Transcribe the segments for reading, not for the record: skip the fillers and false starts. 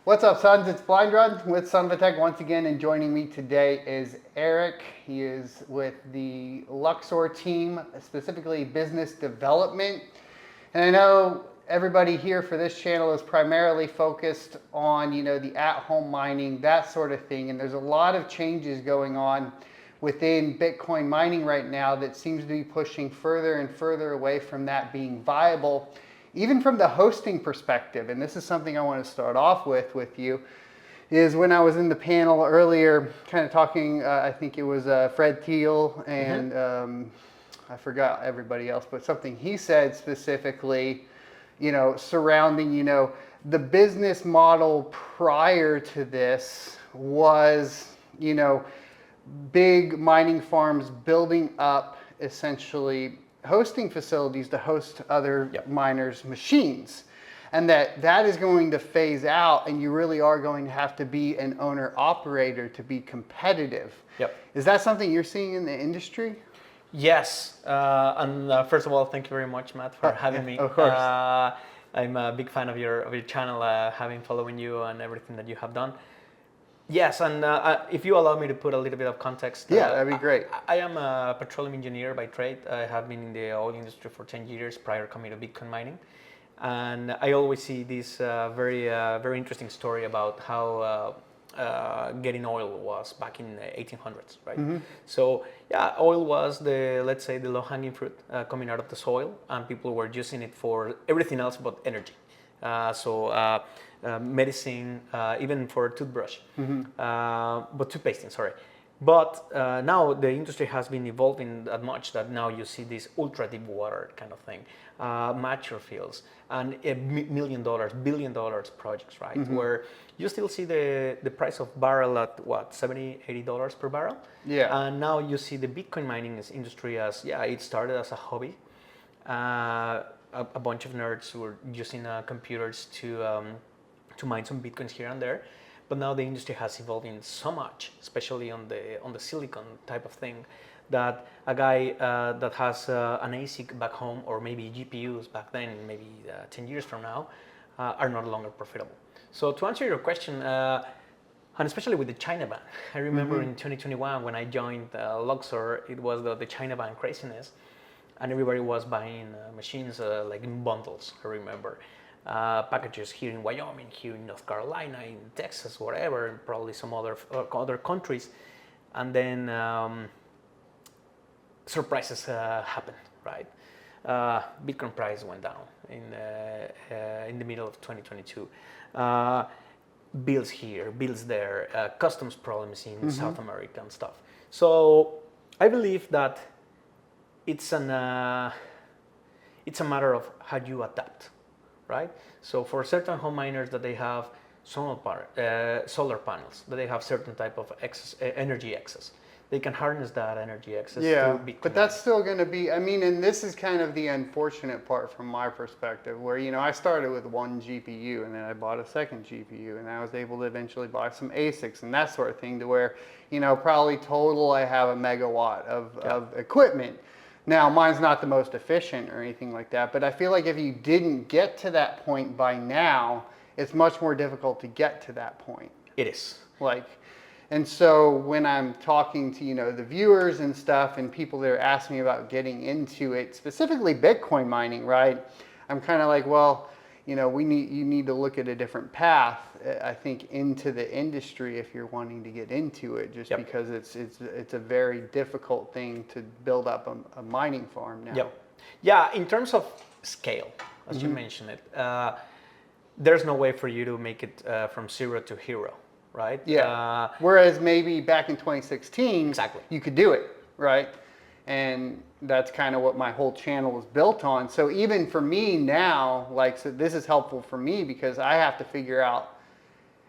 What's up, sons? It's Blind Run with Son of a Tech once again, and joining me today is Erick. He is with the Luxor team, specifically business development. And I know everybody here for this channel is primarily focused on, the at-home mining, that sort of thing. And there's a lot of changes going on within Bitcoin mining right now that seems to be pushing further and further away from that being viable. Even from the hosting perspective, and this is something I want to start off with you, is when I was in the panel earlier, kind of talking, I think it was Fred Thiel and I forgot everybody else, but something he said specifically, surrounding, the business model prior to this was, big mining farms building up essentially hosting facilities to host other miners' machines, and that is going to phase out, and you really are going to have to be an owner-operator to be competitive. Is that something you're seeing in the industry? Yes, and first of all, thank you very much, Matt, for having me. Of course. I'm a big fan of your channel, having following you and everything that you have done. Yes, and if you allow me to put a little bit of context. That'd be great. I am a petroleum engineer by trade. I have been in the oil industry for 10 years prior coming to Bitcoin mining. And I always see this very interesting story about how getting oil was back in the 1800s, right? So yeah, oil was let's say the low-hanging fruit coming out of the soil, and people were using it for everything else but energy. Medicine, even for toothbrush, but toothpasting, sorry. But now the industry has been evolving that much that now you see this ultra deep water kind of thing, mature fields, and $1 million, $1 billion projects, right? Where you still see the price of barrel at what, $70, $80 per barrel? Yeah. And now you see the Bitcoin mining industry as, it started as a hobby. A bunch of nerds who were using computers to mine some Bitcoins here and there, but now the industry has evolved in so much, especially on the silicon type of thing, that a guy that has an ASIC back home, or maybe GPUs back then, maybe 10 years from now, are no longer profitable. So to answer your question, and especially with the China ban, I remember in 2021 when I joined Luxor, it was the China ban craziness, and everybody was buying machines like in bundles, I remember. Packages here in Wyoming, here in North Carolina, in Texas, whatever, and probably some other countries. And then surprises happened, right? Bitcoin price went down in the middle of 2022. Bills here, bills there, customs problems in South America and stuff. So I believe that it's a matter of how you adapt. Right? So for certain home miners that they have solar panels, that they have certain type of energy excess, they can harness that energy excess to Bitcoin. But that's still going to be, and this is kind of the unfortunate part from my perspective, where, I started with one GPU, and then I bought a second GPU, and I was able to eventually buy some ASICs and that sort of thing, to where, probably total I have a megawatt of equipment. Now, mine's not the most efficient or anything like that, but I feel like if you didn't get to that point by now, it's much more difficult to get to that point. It is. And so when I'm talking to, the viewers and stuff, and people that are asking me about getting into it, specifically Bitcoin mining, right? I'm kind of like, well, you need to look at a different path, I think, into the industry if you're wanting to get into it, just because it's a very difficult thing to build up a mining farm now. Yeah, in terms of scale, as you mentioned it, there's no way for you to make it from zero to hero, right? Yeah. Whereas maybe back in 2016, you could do it, right? And that's kind of what my whole channel was built on. So even for me now, so this is helpful for me because I have to figure out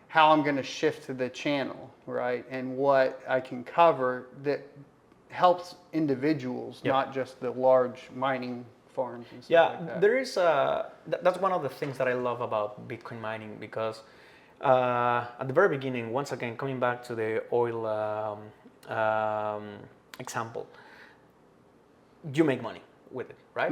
how I'm going to shift to the channel, right? And what I can cover that helps individuals, not just the large mining farms and stuff like that. There is that's one of the things that I love about Bitcoin mining, because at the very beginning, once again, coming back to the oil example, you make money with it, right?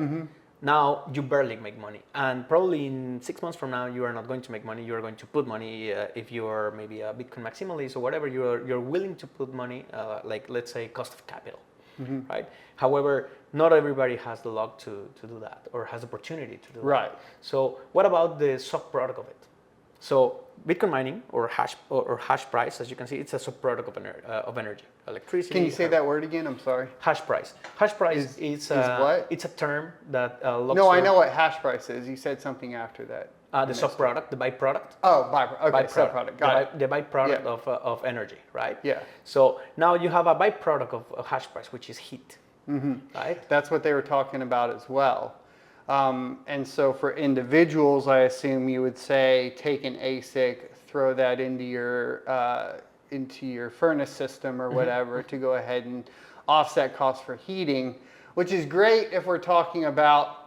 Now you barely make money, and probably in 6 months from now you are not going to make money. You are going to put money if you are maybe a Bitcoin maximalist or whatever. You're willing to put money, like let's say cost of capital, right? However, not everybody has the luck to do that or has the opportunity to do that. Right. So what about the subproduct of it? So Bitcoin mining or hash price, as you can see, it's a subproduct of energy, electricity. Can you say that word again? I'm sorry. Hash price. Hash price is what? It's a term that Luxor. No, I know what hash price is. You said something after that. The subproduct, the byproduct. Oh, byproduct. Okay, subproduct. Got it. The byproduct of energy, right? Yeah. So now you have a byproduct of hash price, which is heat, right? That's what they were talking about as well. And so for individuals, I assume you would say take an ASIC, throw that into your furnace system or whatever to go ahead and offset costs for heating, which is great if we're talking about,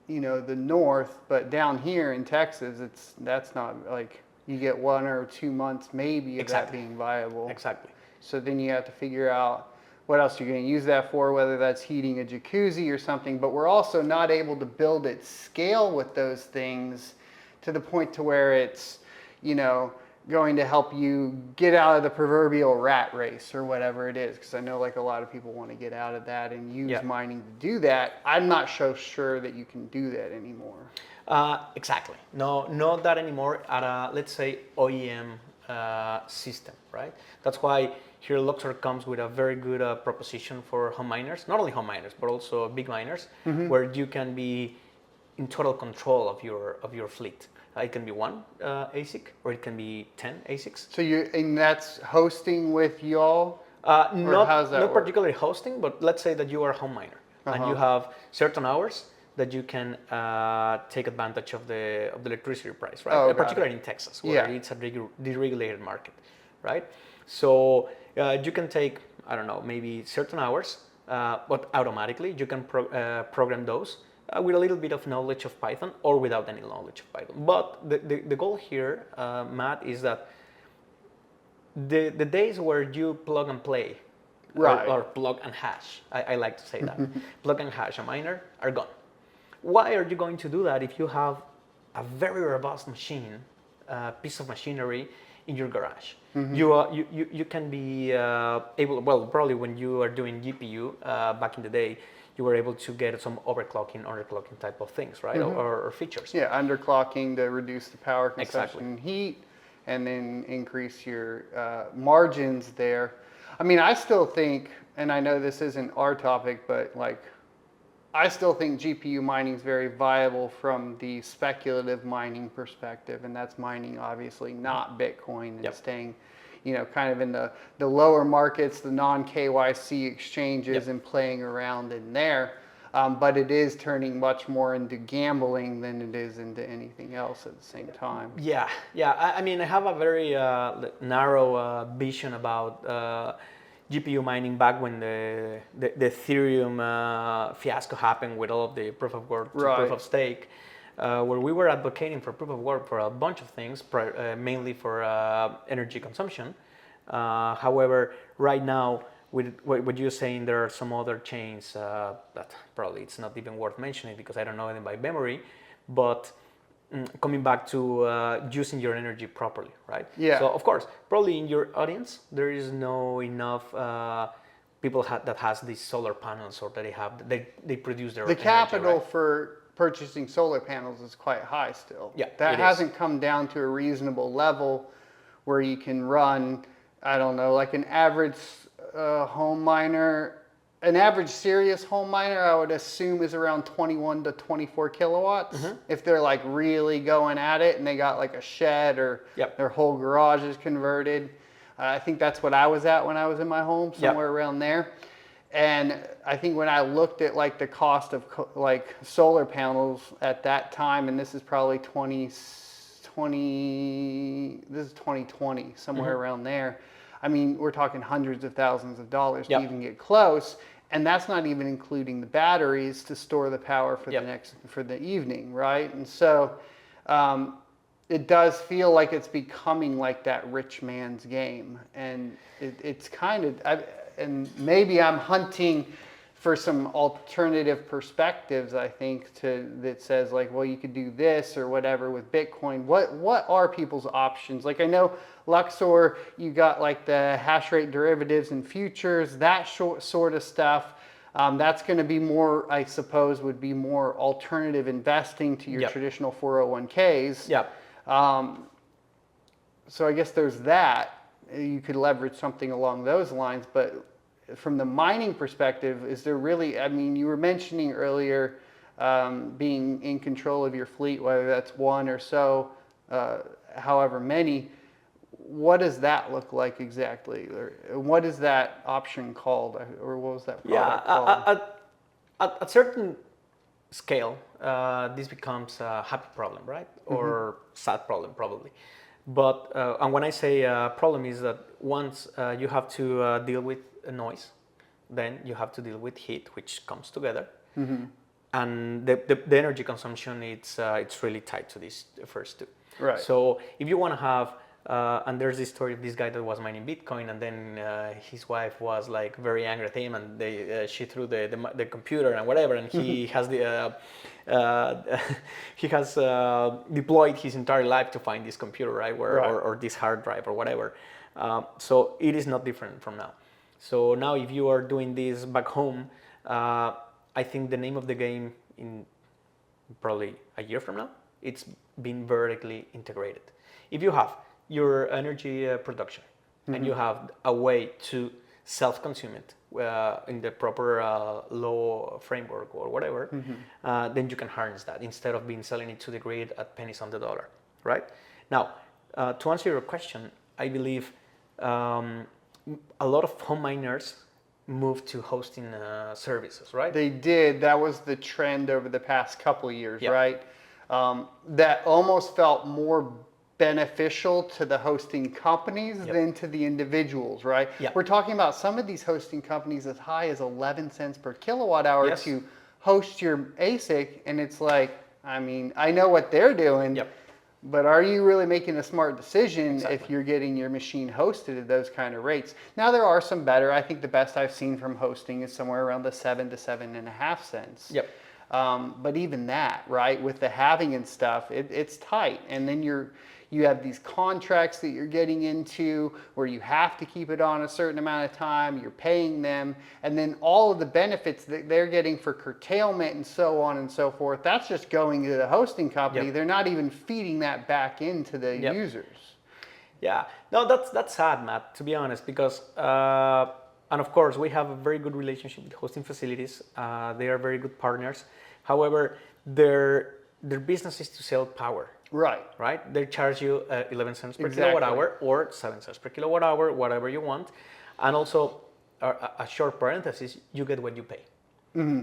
the north, but down here in Texas, that's not like you get 1 or 2 months maybe of that being viable. Exactly. So then you have to figure out what else you're going to use that for, whether that's heating a jacuzzi or something. But we're also not able to build at scale with those things to the point to where it's, going to help you get out of the proverbial rat race or whatever it is. Because I know like a lot of people want to get out of that and use mining to do that. I'm not so sure that you can do that anymore. Exactly. No, not that anymore at a, let's say, OEM system, right? That's why here Luxor comes with a very good proposition for home miners, not only home miners, but also big miners, where you can be in total control of your fleet. It can be one ASIC, or it can be 10 ASICs. So and that's hosting with y'all? Not particularly hosting, but let's say that you are a home miner and you have certain hours that you can take advantage of the electricity price, right? Particularly in Texas, where it's a deregulated market, right? So you can take, I don't know, maybe certain hours, but automatically you can program those with a little bit of knowledge of Python or without any knowledge of Python. But the goal here, Matt, is that the days where you plug and play, or plug and hash, I like to say that, plug and hash a miner, are gone. Why are you going to do that if you have a very robust machine, piece of machinery in your garage? You can be able, well, probably when you are doing GPU back in the day, you were able to get some underclocking type of things, right? Or features. Yeah, underclocking to reduce the power consumption and heat, and then increase your margins there. I mean, I still think, and I know this isn't our topic, but like, I still think GPU mining is very viable from the speculative mining perspective, and that's mining obviously not Bitcoin and staying, kind of in the lower markets, the non-KYC exchanges and playing around in there. But it is turning much more into gambling than it is into anything else at the same time. Yeah. I mean, I have a very narrow vision about GPU mining back when the Ethereum fiasco happened with all of the proof of work to proof of stake, where we were advocating for proof of work for a bunch of things, mainly for energy consumption. However, right now, with what you're saying, there are some other chains that probably it's not even worth mentioning because I don't know them by memory, but coming back to using your energy properly, right? Yeah. So of course, probably in your audience, there is no enough people that has these solar panels or that they produce their energy, capital for purchasing solar panels is quite high still. Yeah, that hasn't come down to a reasonable level where you can run, I don't know, like an average home miner, an average serious home miner, I would assume is around 21 to 24 kilowatts. If they're like really going at it and they got like a shed or their whole garage is converted. I think that's what I was at when I was in my home, somewhere around there. And I think when I looked at like the cost of like solar panels at that time, and this is probably 2020, somewhere around there. I mean, we're talking hundreds of thousands of dollars to even get close. And that's not even including the batteries to store the power for for the evening, right? And so it does feel like it's becoming like that rich man's game. And it's kind of, and maybe I'm hunting for some alternative perspectives, I think, that says like, well, you could do this or whatever with Bitcoin. What are people's options? Like I know Luxor, you got like the hash rate derivatives and futures, that sort of stuff. That's going to be more, I suppose, would be more alternative investing to your traditional 401ks. Yeah. So I guess there's that. You could leverage something along those lines, but from the mining perspective, is there really, I mean, you were mentioning earlier being in control of your fleet, whether that's one or so, however many. What does that look like exactly? Or what is that option called? Or what was that product called? At certain scale, this becomes a happy problem, right? Or sad problem, probably. But and when I say problem is that once you have to deal with noise, then you have to deal with heat, which comes together, and the energy consumption it's really tied to these first two. Right. So if you want to have and there's this story of this guy that was mining Bitcoin, and then his wife was like very angry at him, and she threw the computer and whatever, and he has deployed his entire life to find this computer, right, or this hard drive or whatever. So it is not different from now. So now if you are doing this back home, I think the name of the game in probably a year from now, it's been vertically integrated. If you have your energy production and you have a way to self-consume it in the proper law framework or whatever, then you can harness that instead of being selling it to the grid at pennies on the dollar, right? Now, to answer your question, I believe a lot of home miners moved to hosting services, right? They did. That was the trend over the past couple of years, right? That almost felt more beneficial to the hosting companies than to the individuals, right? We're talking about some of these hosting companies as high as 11 cents per kilowatt hour to host your ASIC, and it's like, I mean, I know what they're doing, but are you really making a smart decision if you're getting your machine hosted at those kind of rates? Now there are some better. I think the best I've seen from hosting is somewhere around the 7 to 7.5 cents. But even that, right, with the halving and stuff, it's tight, and then you have these contracts that you're getting into where you have to keep it on a certain amount of time, you're paying them, and then all of the benefits that they're getting for curtailment and so on and so forth, that's just going to the hosting company. They're not even feeding that back into the users. Yeah, no, that's sad, Matt, to be honest, because, and of course, we have a very good relationship with hosting facilities. They are very good partners. However, their business is to sell power. Right? They charge you 11 cents per kilowatt hour or 7 cents per kilowatt hour, whatever you want. And also, a short parenthesis, you get what you pay.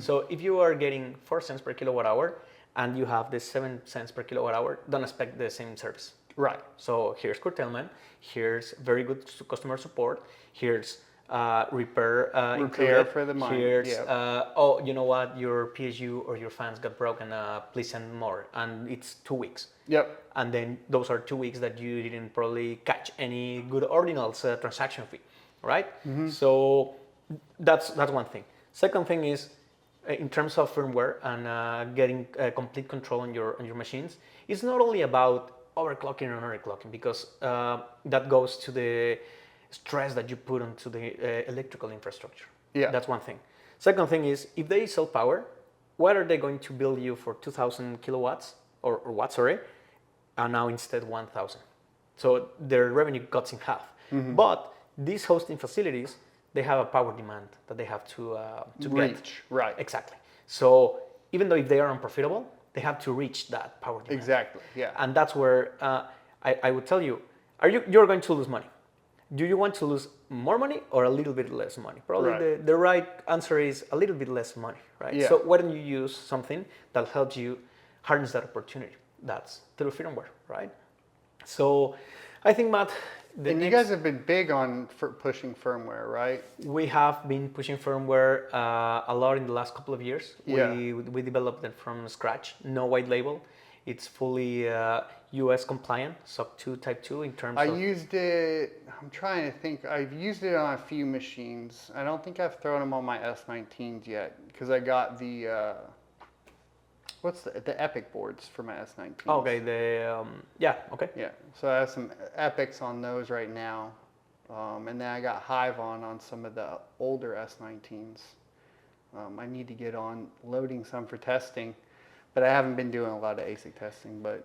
So if you are getting 4 cents per kilowatt hour and you have the 7 cents per kilowatt hour, don't expect the same service. So here's curtailment, here's very good customer support, here's repair for the mine. Here's oh, you know what, your PSU or your fans got broken, please send more, and it's 2 weeks. And then those are 2 weeks that you didn't probably catch any good ordinals transaction fee, right? So that's one thing. Second thing is in terms of firmware and getting complete control on your machines. It's not only about overclocking or underclocking, because that goes to the stress that you put onto the electrical infrastructure. That's one thing. Second thing is, if they sell power, what are they going to bill you for 2,000 kilowatts or watts, sorry, and now instead 1,000? So their revenue cuts in half. But these hosting facilities, they have a power demand that they have to reach. Right. Exactly. So even though if they are unprofitable, they have to reach that power demand. Exactly. Yeah. And that's where I would tell you, you're going to lose money. Do you want to lose more money or a little bit less money? Probably the right answer is a little bit less money, right? So why don't you use something that helps you harness that opportunity? That's through firmware, right? So I think, Matt, you guys have been big on pushing firmware, right? We have been pushing firmware a lot in the last couple of years. We developed it from scratch, no white label. It's fully US compliant, SOC 2 Type 2 in terms I of... used it, I'm trying to think, I've used it on a few machines. I don't think I've thrown them on my S19s yet, because I got the, the Epic boards for my S19s. Okay, yeah, okay. Yeah, so I have some Epics on those right now. And then I got Hive on some of the older S19s. I need to get on loading some for testing, but I haven't been doing a lot of ASIC testing. But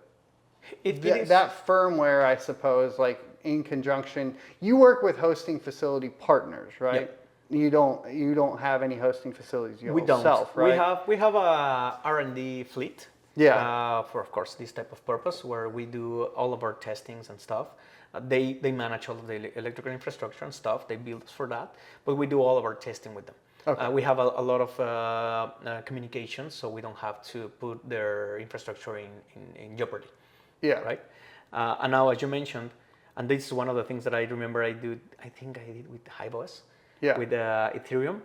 that firmware, I suppose, like in conjunction, you work with hosting facility partners, right? Yep. You don't have any hosting facilities yourself, we don't. right? We have a R&D fleet. Yeah. For of course this type of purpose where we do all of our testings and stuff. They manage all of the electrical infrastructure and stuff. They build us for that, but we do all of our testing with them. Okay. We have a lot of communications, so we don't have to put their infrastructure in jeopardy. Yeah. Right. And now, as you mentioned, and this is one of the things that I remember I think I did with HiveOS. Yeah. With Ethereum.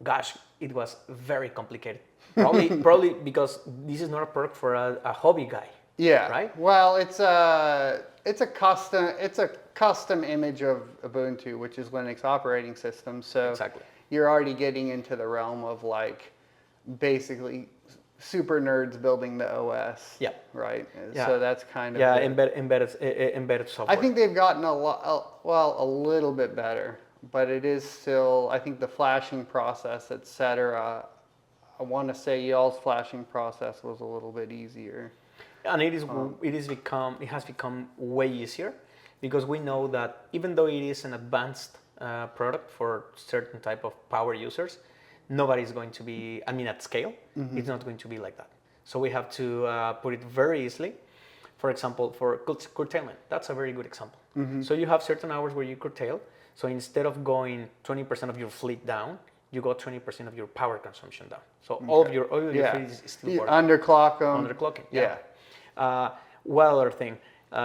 Gosh, it was very complicated. Probably because this is not a product for a hobby guy. Yeah. Right. Well, it's a custom image of Ubuntu, which is Linux operating system. So exactly. You're already getting into the realm of like basically super nerds building the OS. Yeah. Right. Yeah. So that's kind of embedded software. I think they've gotten a little bit better, but it is still, I think the flashing process, etc. I want to say y'all's flashing process was a little bit easier. And it has become way easier because we know that even though it is an advanced product for certain type of power users, nobody's going to be, at scale, it's not going to be like that. So we have to put it very easily. For example, for curtailment, that's a very good example. So you have certain hours where you curtail. So instead of going 20% of your fleet down, you go 20% of your power consumption down. So all of your fleet is still working. Underclock them. Underclocking, yeah. One other thing,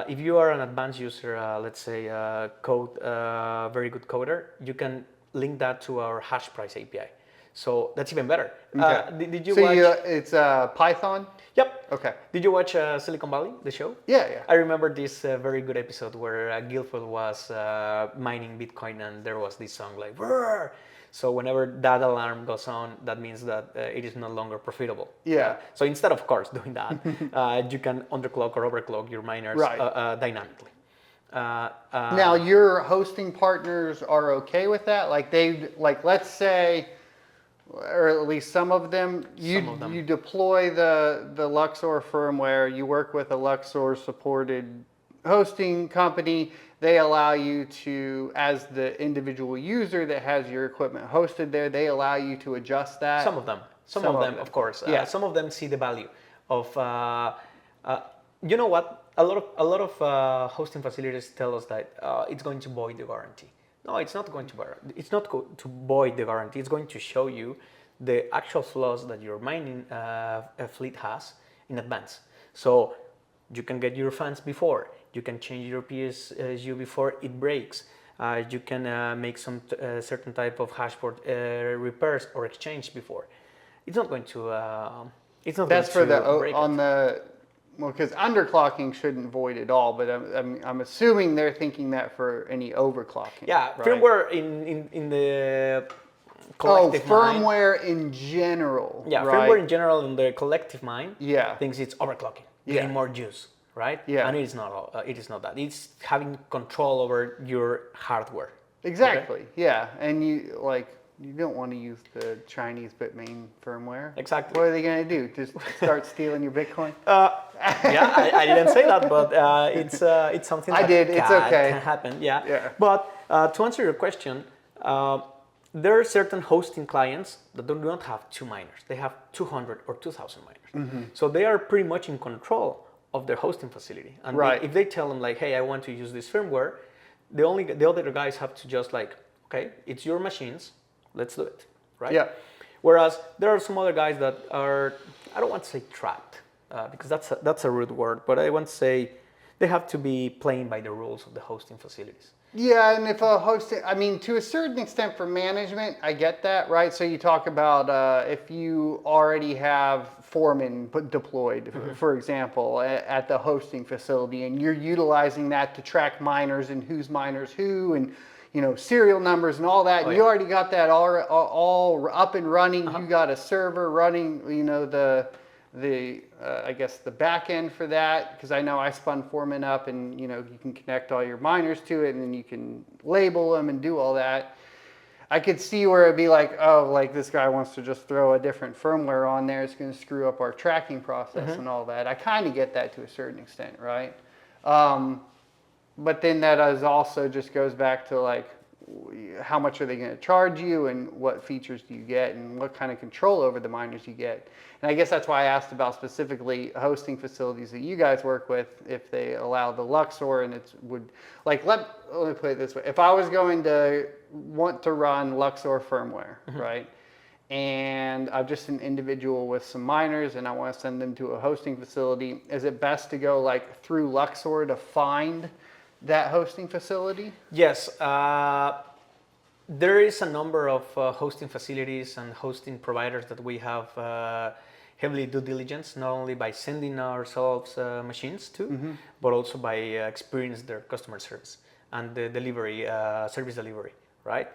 if you are an advanced user, let's say very good coder, you can link that to our hash price API. So that's even better. Okay. Did you watch? It's Python? Yep. Okay. Did you watch Silicon Valley, the show? Yeah. I remember this very good episode where Guilford was mining Bitcoin and there was this song like, "Brr!" So whenever that alarm goes on, that means that it is no longer profitable. Yeah. So instead of course doing that, you can underclock or overclock your miners dynamically. Now your hosting partners are okay with that? Let's say, or at least some of them, you deploy the Luxor firmware, you work with a Luxor supported hosting company, they allow you to, as the individual user that has your equipment hosted there, they allow you to adjust that. Some of them, of course. Yeah. Some of them see the value of. You know what? A lot of hosting facilities tell us that it's going to void the guarantee. No, it's not going to. It's not going to void the guarantee. It's going to show you the actual flaws that your mining fleet has in advance. So you can get your fans before. You can change your PSU before it breaks. You can make some certain type of hashboard repairs or exchange before. It's not going to. It's not. That's going for to break because underclocking shouldn't void at all. But I'm assuming they're thinking that for any overclocking. Yeah, right? firmware in the collective firmware mind. in general. Yeah, right? firmware in general in the collective mind. Yeah. Thinks it's overclocking, getting more juice. Right? Yeah. And it is not. It is not that. It's having control over your hardware. Exactly. Okay? Yeah. And you don't want to use the Chinese Bitmain firmware. Exactly. What are they going to do? Just start stealing your Bitcoin? Yeah, I didn't say that, but it's something that can happen. Yeah. But to answer your question, there are certain hosting clients that do not have 2 miners. They have 200 or 2,000 miners. So they are pretty much in control of their hosting facility. And if they tell them like, hey, I want to use this firmware, the other guys have to just like, okay, it's your machines, let's do it, right? Yeah. Whereas there are some other guys that are, I don't want to say trapped, because that's a rude word, but I want to say they have to be playing by the rules of the hosting facilities. Yeah, and if a hosting, I mean, to a certain extent for management, I get that, right? So you talk about if you already have foremen deployed, for example, at the hosting facility, and you're utilizing that to track miners and who's miners who, and serial numbers and all that. Oh, And yeah. you already got that all up and running. You got a server running, I guess the back end for that, because I know I spun Foreman up, and you can connect all your miners to it, and then you can label them and do all that. I could see where it'd be like, oh, like this guy wants to just throw a different firmware on there. It's going to screw up our tracking process and all that. I kind of get that to a certain extent, right? But then that also just goes back to like, how much are they going to charge you, and what features do you get, and what kind of control over the miners you get. And I guess that's why I asked about specifically hosting facilities that you guys work with, if they allow the Luxor, and it would, like, let me put it this way. If I was going to want to run Luxor firmware, right, and I'm just an individual with some miners and I want to send them to a hosting facility, is it best to go like through Luxor to find that hosting facility? Yes, there is a number of hosting facilities and hosting providers that we have heavily due diligence, not only by sending ourselves machines to, but also by experience their customer service and the delivery, service delivery, right?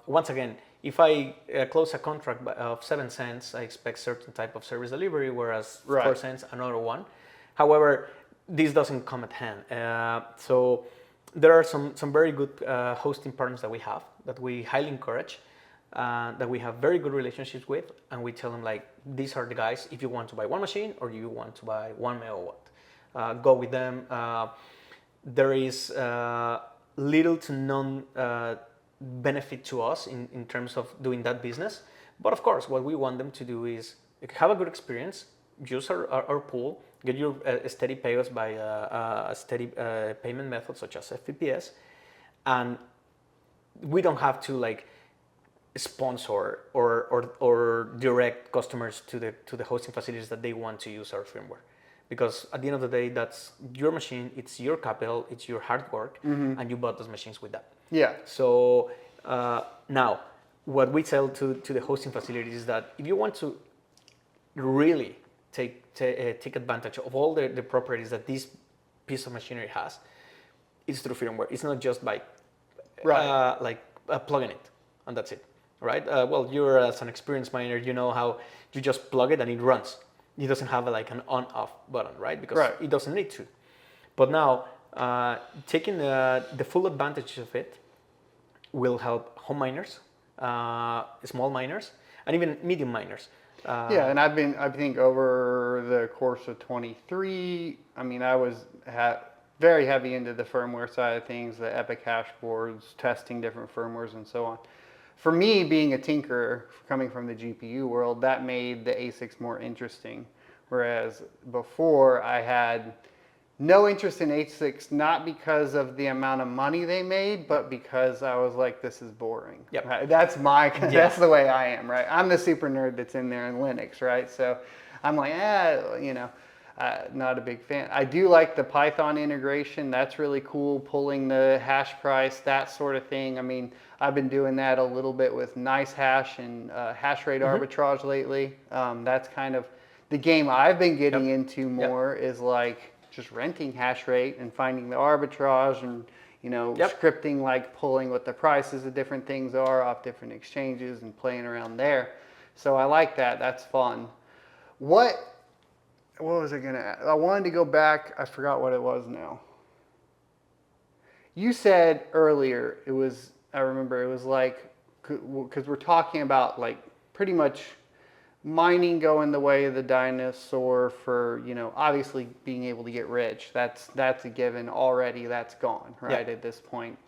Once again, if I close a contract of 7 cents, I expect certain type of service delivery, whereas 4 cents, another one. However, this doesn't come at hand. So there are some very good hosting partners that we have that we highly encourage, that we have very good relationships with, and we tell them like, these are the guys, if you want to buy one machine or you want to buy 1 megawatt, go with them. There is little to none benefit to us in terms of doing that business. But of course, what we want them to do is have a good experience, use our pool, get your steady payouts by a steady payment method such as FPPS, and we don't have to like sponsor or direct customers to the hosting facilities that they want to use our firmware, because at the end of the day, that's your machine, it's your capital, it's your hard work, and you bought those machines with that. Yeah. So now, what we tell to the hosting facilities is that if you want to really take advantage of all the properties that this piece of machinery has, it's through firmware. It's not just by plugging it and that's it, right? Well, you're as an experienced miner, you know how you just plug it and it runs. It doesn't have like an on-off button, right? Because it doesn't need to. But now, taking the full advantage of it will help home miners, small miners, and even medium miners. Yeah, and I think over the course of 23, I mean, I was very heavy into the firmware side of things, the Epic hash boards, testing different firmwares and so on. For me, being a tinkerer, coming from the GPU world, that made the ASICs more interesting. Whereas before, I had no interest in ASICs, not because of the amount of money they made, but because I was like, this is boring. Yep. Right? That's the way I am, right? I'm the super nerd that's in there in Linux, right? So I'm like, not a big fan. I do like the Python integration. That's really cool, pulling the hash price, that sort of thing. I mean, I've been doing that a little bit with NiceHash and hash rate arbitrage lately. That's kind of the game I've been getting into more, is like just renting hash rate and finding the arbitrage and, scripting, like pulling what the prices of different things are off different exchanges and playing around there. So I like that. That's fun. What was I going to ask? I wanted to go back. I forgot what it was now. You said earlier, I remember it was like, because we're talking about like pretty much mining going the way of the dinosaur for, obviously being able to get rich. That's a given already. That's gone, right, at this point.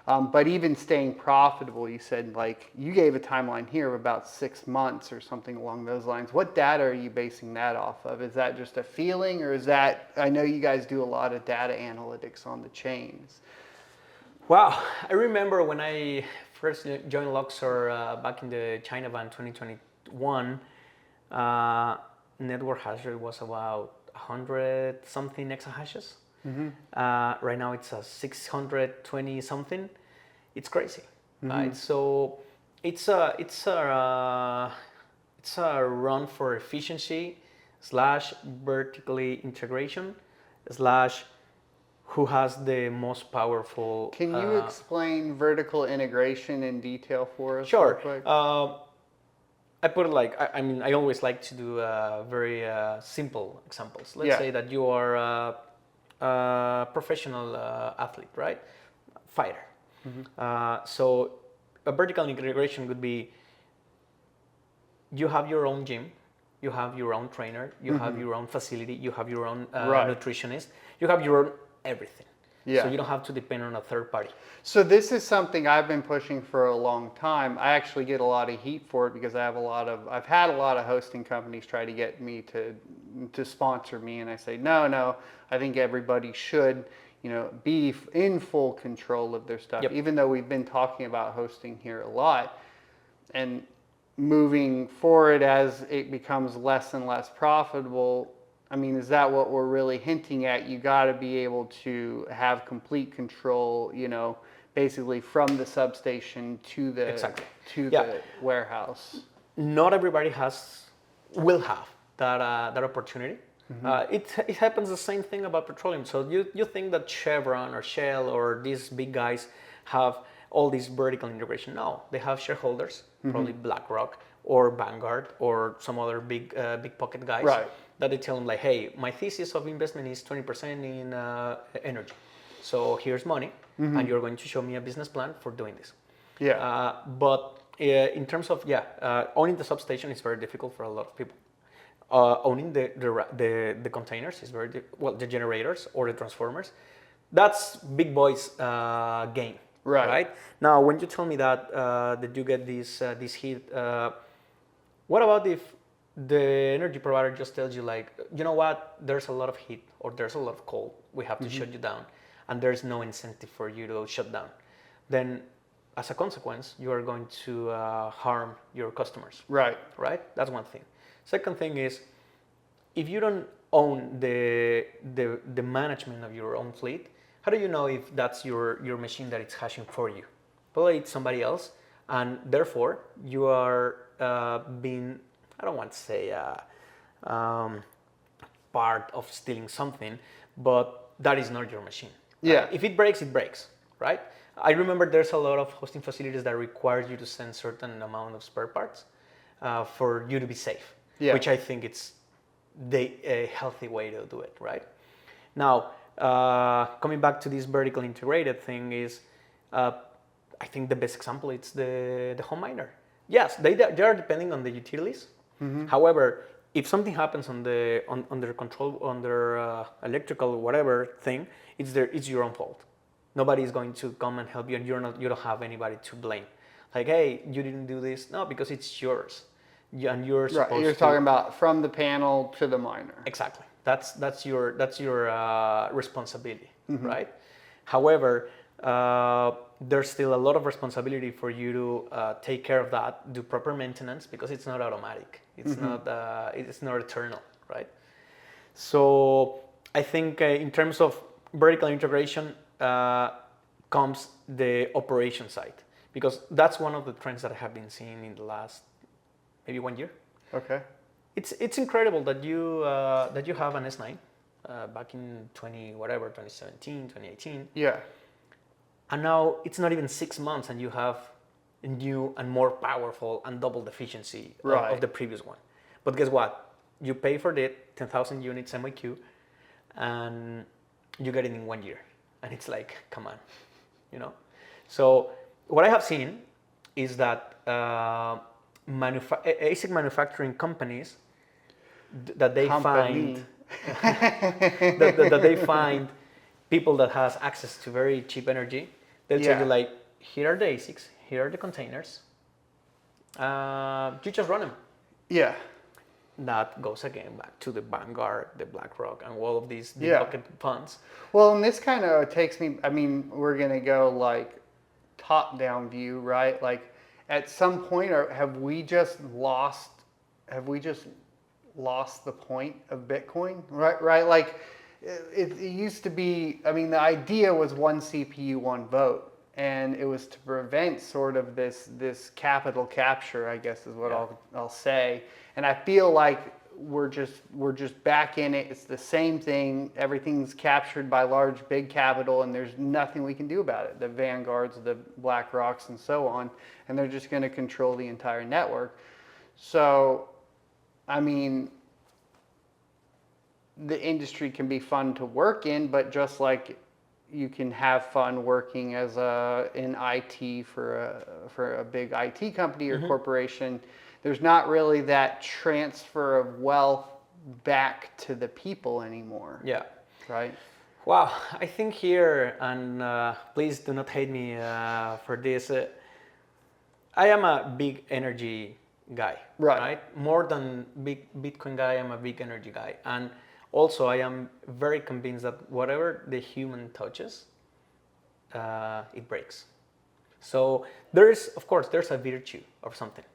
But even staying profitable, you said, like, you gave a timeline here of about 6 months or something along those lines. What data are you basing that off of? Is that just a feeling, or is that, I know you guys do a lot of data analytics on the chains. Wow, I remember when I first joined Luxor back in the China van 2021, network hash rate was about 100 something exahashes. Right now it's a 620 something. It's crazy, right? So it's a run for efficiency slash vertically integration slash who has the most powerful. Can you explain vertical integration in detail for us? Sure. Real quick? I put it like, I mean, I always like to do very simple examples. Let's say that you are a professional athlete, right? Fighter. So a vertical integration would be you have your own gym, you have your own trainer, you have your own facility, you have your own nutritionist, you have your own everything. So you don't have to depend on a third party. So this is something I've been pushing for a long time. I actually get a lot of heat for it because I've had a lot of hosting companies try to get me to sponsor me, and I say no. I think everybody should, be in full control of their stuff. Even though we've been talking about hosting here a lot, and moving forward as it becomes less and less profitable. I mean, is that what we're really hinting at? You got to be able to have complete control, basically from the substation to the the warehouse. Not everybody will have that opportunity. It happens the same thing about petroleum. So you think that Chevron or Shell or these big guys have all this vertical integration? No, they have shareholders, probably BlackRock or Vanguard or some other big pocket guys. Right. That they tell them like, hey, my thesis of investment is 20% in energy. So here's money, and you're going to show me a business plan for doing this. But in terms of owning the substation is very difficult for a lot of people. Owning the containers is the generators or the transformers, that's big boys game. Right. Now, when you tell me that you get this heat, what about if the energy provider just tells you like, you know what, there's a lot of heat or there's a lot of cold, we have to shut you down, and there's no incentive for you to shut down. Then as a consequence, you are going to harm your customers. Right? That's one thing. Second thing is, if you don't own the management of your own fleet, how do you know if that's your machine that it's hashing for you? Well, it's somebody else, and therefore you are being, I don't want to say part of stealing something, but that is not your machine. Right? If it breaks, it breaks, right? I remember there's a lot of hosting facilities that require you to send certain amount of spare parts for you to be safe, which I think it's a healthy way to do it, right? Now, coming back to this vertical integrated thing is, I think the best example is the home miner. Yes, they are depending on the utilities. However, if something happens on their control, on their electrical whatever thing, it's your own fault. Nobody is going to come and help you, and you don't have anybody to blame. Like, hey, you didn't do this. No, because it's yours, and you're supposed to. You're talking about from the panel to the miner. Exactly. That's your responsibility, right? However, there's still a lot of responsibility for you to take care of that, do proper maintenance, because it's not automatic. It's not eternal, right? So I think in terms of vertical integration comes the operation side, because that's one of the trends that I have been seeing in the last maybe 1 year. Okay. It's incredible that you have an S9 back in 2017, 2018. Yeah. And now it's not even 6 months, and you have a new and more powerful and double the efficiency of the previous one. But guess what? You pay for the 10,000 units MIQ, and you get it in 1 year, and it's like, come on, So what I have seen is that ASIC manufacturing companies that they find that they find people that has access to very cheap energy. They'll tell you like, here are the ASICs, here are the containers. You just run them. Yeah. That goes again back to the Vanguard, the BlackRock, and all of these big bucket funds. Well, and this kind of takes me, I mean, we're going to go like top-down view, right? Like at some point, have we just lost the point of Bitcoin, right? Like it used to be, I mean, the idea was one CPU, one vote. And it was to prevent sort of this capital capture, I guess is what I'll say. And I feel like we're just back in it. It's the same thing. Everything's captured by large big capital, and there's nothing we can do about it. The Vanguards, the BlackRocks, and so on, and they're just going to control the entire network. So, I mean, the industry can be fun to work in, but just like you can have fun working as in IT for a big IT company or corporation. There's not really that transfer of wealth back to the people anymore. Yeah. Right? Wow. I think here, and please do not hate me for this, I am a big energy guy. Right? More than big Bitcoin guy, I'm a big energy guy. And also, I am very convinced that whatever the human touches, it breaks. So there's a virtue of something,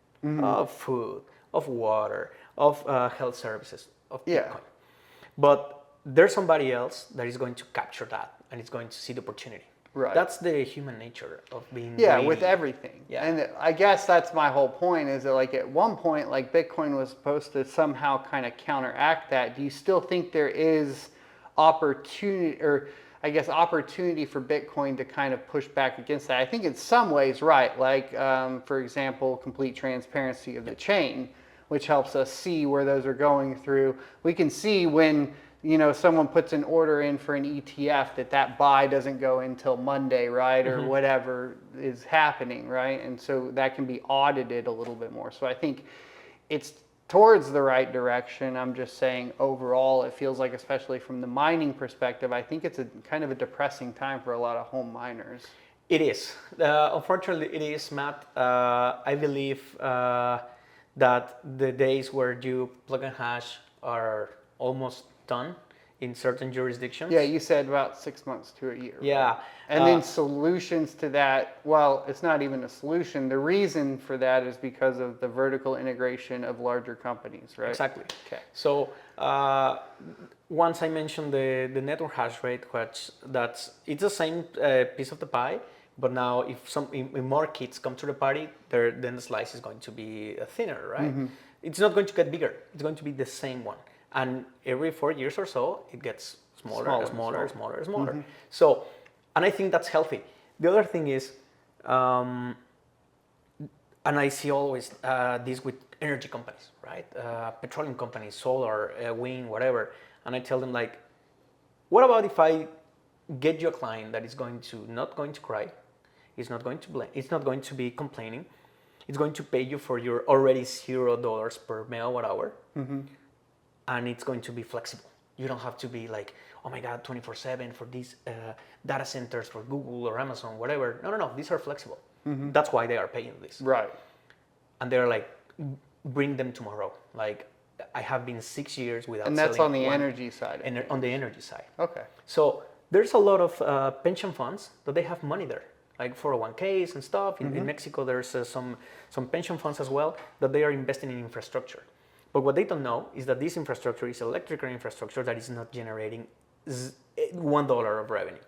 of food, of water, of health services, of Bitcoin. But there's somebody else that is going to capture that and is going to see the opportunity. Right. That's the human nature of being greedy. With everything. Yeah. And I guess that's my whole point is that like at one point, like Bitcoin was supposed to somehow kind of counteract that. Do you still think there is opportunity opportunity for Bitcoin to kind of push back against that? I think in some ways, right. Like, for example, complete transparency of the chain, which helps us see where those are going through. We can see when someone puts an order in for an ETF that buy doesn't go until Monday, right? Or whatever is happening, right? And so that can be audited a little bit more. So I think it's towards the right direction. I'm just saying overall, it feels like, especially from the mining perspective, I think it's a kind of a depressing time for a lot of home miners. It is. Unfortunately, it is, Matt. I believe that the days where you plug and hash are almost done in certain jurisdictions. Yeah, you said about 6 months to a year. Yeah. Right? And then solutions to that, well, it's not even a solution. The reason for that is because of the vertical integration of larger companies, right? Exactly. Okay. So once I mentioned the network hash rate, which it's the same piece of the pie, but now if more kids come to the party, then the slice is going to be thinner, right? It's not going to get bigger. It's going to be the same one. And every 4 years or so, it gets smaller. So, and I think that's healthy. The other thing is, and I see always this with energy companies, right? Petroleum companies, solar, wind, whatever. And I tell them like, what about if I get you a client that is not going to cry, is not going to blame, it's not going to be complaining, it's going to pay you for your already $0 per megawatt hour. And it's going to be flexible. You don't have to be like, oh my God, 24/7 for these data centers for Google or Amazon, whatever. No. These are flexible. That's why they are paying this. Right. And they're like, bring them tomorrow. Like, I have been 6 years without selling. And that's on the energy side. On the energy side. Okay. So there's a lot of pension funds that they have money there, like 401ks and stuff. In Mexico, there's some pension funds as well that they are investing in infrastructure. But what they don't know is that this infrastructure is electrical infrastructure that is not generating $1 of revenue.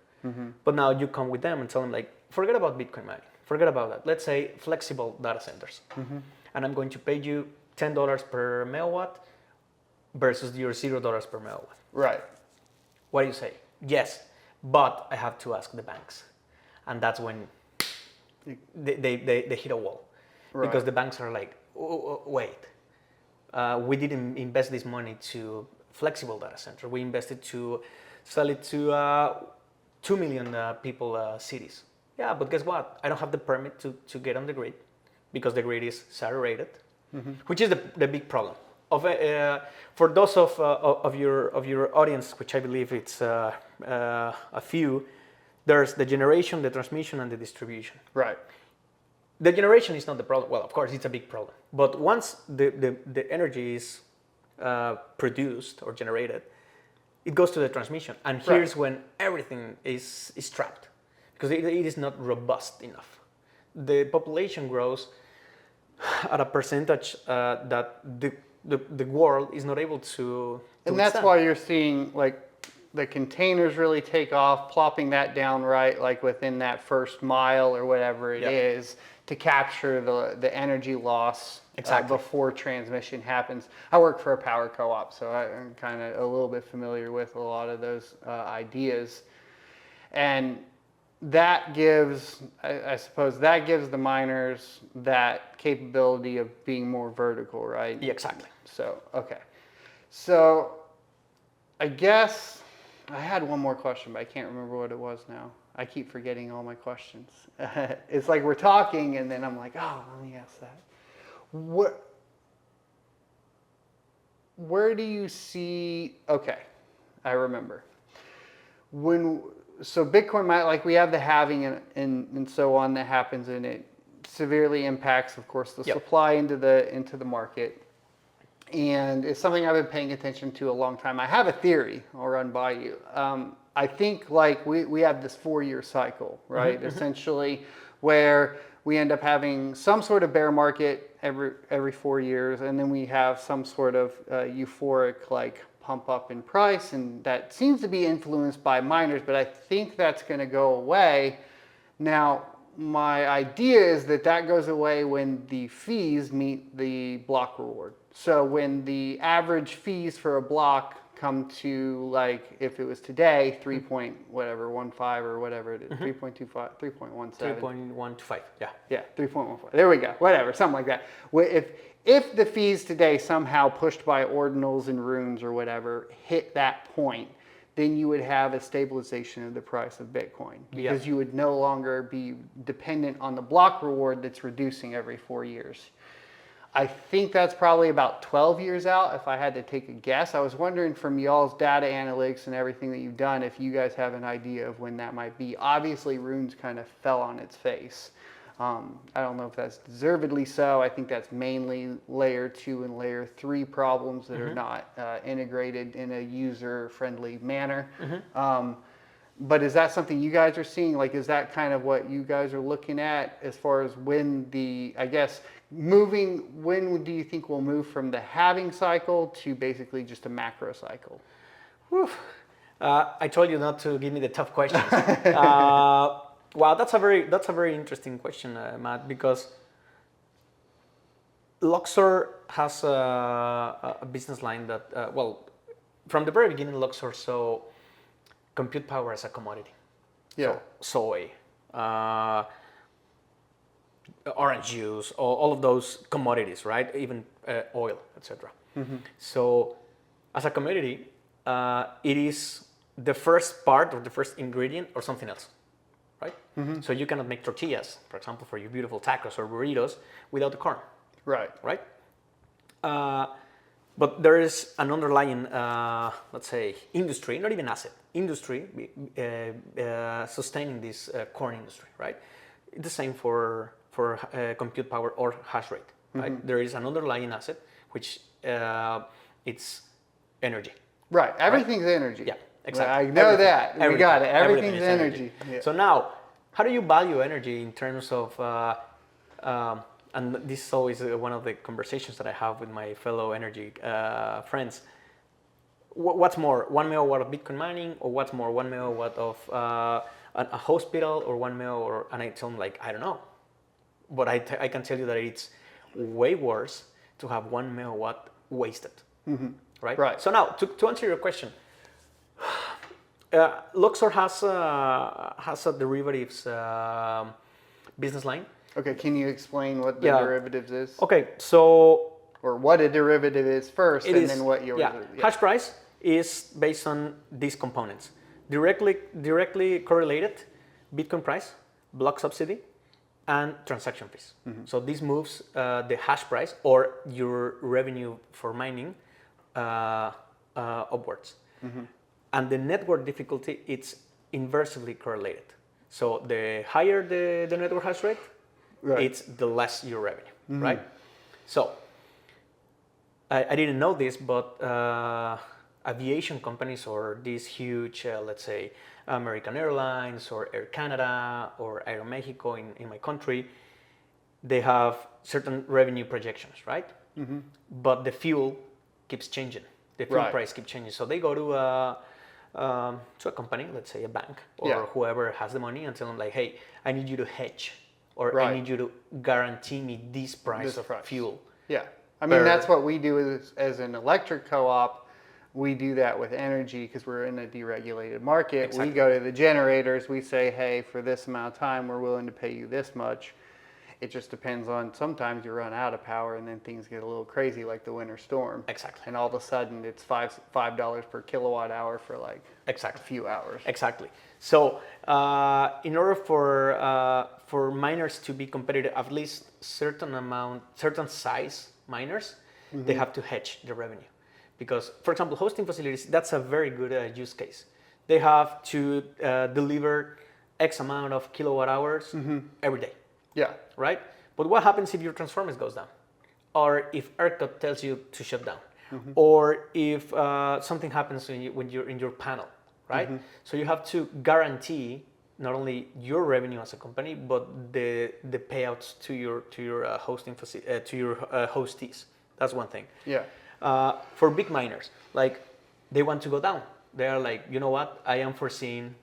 But now you come with them and tell them like, forget about Bitcoin mining, forget about that. Let's say flexible data centers. And I'm going to pay you $10 per megawatt versus your $0 per megawatt. Right. What do you say? Yes, but I have to ask the banks. And that's when they hit a wall. Right. Because the banks are like, wait. We didn't invest this money to flexible data center. We invested to sell it to 2 million people cities. Yeah, but guess what? I don't have the permit to get on the grid because the grid is saturated, which is the big problem. For those of your audience, which I believe it's a few, there's the generation, the transmission, and the distribution. Right. The generation is not the problem. Well, of course, it's a big problem. But once the energy is produced or generated, it goes to the transmission. And here's when everything is trapped because it is not robust enough. The population grows at a percentage that the world is not able to and that's withstand. why you're seeing like the containers really take off, plopping that down right, like within that first mile or whatever it is, to capture the energy loss before transmission happens. I work for a power co-op, so I'm kind of a little bit familiar with a lot of those ideas. And that gives, I suppose, that gives the miners that capability of being more vertical, right? Yeah, exactly. So, okay. So, I guess I had one more question, but I can't remember what it was now. I keep forgetting all my questions. It's like we're talking, and then I'm like, oh, let me ask that. Where do you see, okay, I remember. So Bitcoin might, like we have the halving and so on that happens, and it severely impacts, of course, the supply into the market. And it's something I've been paying attention to a long time. I have a theory I'll run by you. I think like we have this 4-year cycle, right? Essentially, where we end up having some sort of bear market every 4 years, and then we have some sort of euphoric like pump up in price, and that seems to be influenced by miners, but I think that's going to go away. Now, my idea is that goes away when the fees meet the block reward. So when the average fees for a block come to, like, if it was today, 3.15 or whatever it is, 3.25, 3.17. 3.125, yeah. Yeah, 3.15. There we go, whatever, something like that. If the fees today somehow pushed by ordinals and runes or whatever hit that point, then you would have a stabilization of the price of Bitcoin, because you would no longer be dependent on the block reward that's reducing every 4 years. I think that's probably about 12 years out if I had to take a guess. I was wondering from y'all's data analytics and everything that you've done if you guys have an idea of when that might be. Obviously, runes kind of fell on its face. I don't know if that's deservedly so. I think that's mainly layer 2 and layer 3 problems that are not integrated in a user-friendly manner. But is that something you guys are seeing? Like, is that kind of what you guys are looking at as far as when when do you think we'll move from the halving cycle to basically just a macro cycle? I told you not to give me the tough questions. Wow, that's a very interesting question, Matt, because Luxor has a business line that, from the very beginning, Luxor saw compute power as a commodity. Yeah. So soy, orange juice, all of those commodities, right? Even oil, etc. So, as a commodity, it is the first part or the first ingredient or something else, right? So you cannot make tortillas, for example, for your beautiful tacos or burritos without the corn. Right. Right? But there is an underlying, let's say, industry, not even asset, industry sustaining this corn industry, right? It's the same for compute power or hash rate, right? There is an underlying asset, which it's energy. Right. Everything's energy. Yeah, exactly. I know that. We got it. Everything's energy. Yeah. So now, how do you value energy in terms of, and this is always one of the conversations that I have with my fellow energy friends. What's more, 1 megawatt of Bitcoin mining, or what's more, 1 megawatt of a hospital, or 1 megawatt, and I tell them, like, I don't know. But I can tell you that it's way worse to have 1 megawatt wasted, right? Right. So now, to answer your question, Luxor has a derivatives business line. Okay, can you explain what the derivatives is? Okay, so... Or what a derivative is first, then what yours is. Yeah. Hash price is based on these components. Directly correlated, Bitcoin price, block subsidy, and transaction fees. So this moves the hash price or your revenue for mining upwards. And the network difficulty, it's inversely correlated. So the higher the network hash rate, it's the less your revenue, right? So I didn't know this, but aviation companies or these huge, let's say, American Airlines or Air Canada or Aeromexico in my country, they have certain revenue projections, right? But the fuel keeps changing. The fuel price keeps changing. So they go to to a company, let's say a bank or Yeah. whoever has the money, and tell them like, hey, I need you to hedge, or I Right. need you to guarantee me this price This of price. fuel. Yeah. I mean, Per- that's what we do as an electric co-op. We do that with energy because we're in a deregulated market. Exactly. We go to the generators. We say, hey, for this amount of time, we're willing to pay you this much. It just depends on, sometimes you run out of power and then things get a little crazy like the winter storm. Exactly. And all of a sudden it's $5 per kilowatt hour for like Exactly. a few hours. Exactly. So in order for miners to be competitive, at least certain size miners, they have to hedge the revenue. Because, for example, hosting facilities, that's a very good use case. They have to deliver X amount of kilowatt hours every day. Yeah. Right? But what happens if your transformers goes down? Or if ERCOT tells you to shut down? Or if something happens when you're in your panel, right? So you have to guarantee not only your revenue as a company, but the payouts to your hosting to your hostees. That's one thing. Yeah. For big miners, like they want to go down. They are like, you know what? I am foreseeing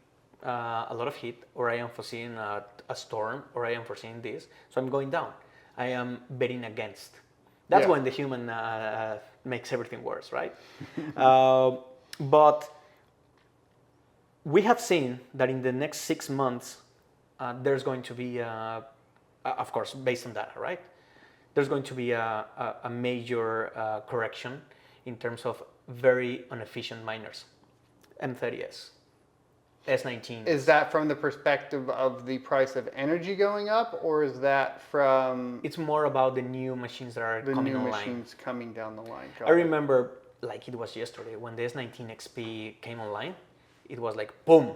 a lot of heat, or I am foreseeing a storm, or I am foreseeing this, so I'm going down. I am betting against. That's Yeah. when the human makes everything worse, right? But we have seen that in the next 6 months, there's going to be, of course, based on data, right? There's going to be a major correction in terms of very inefficient miners, M30s. S19. Is that from the perspective of the price of energy going up, or is that from It's more about the new machines that are the coming new online. machines coming down the line? Got I it. remember, like it was yesterday, when the S19 XP came online, it was like boom,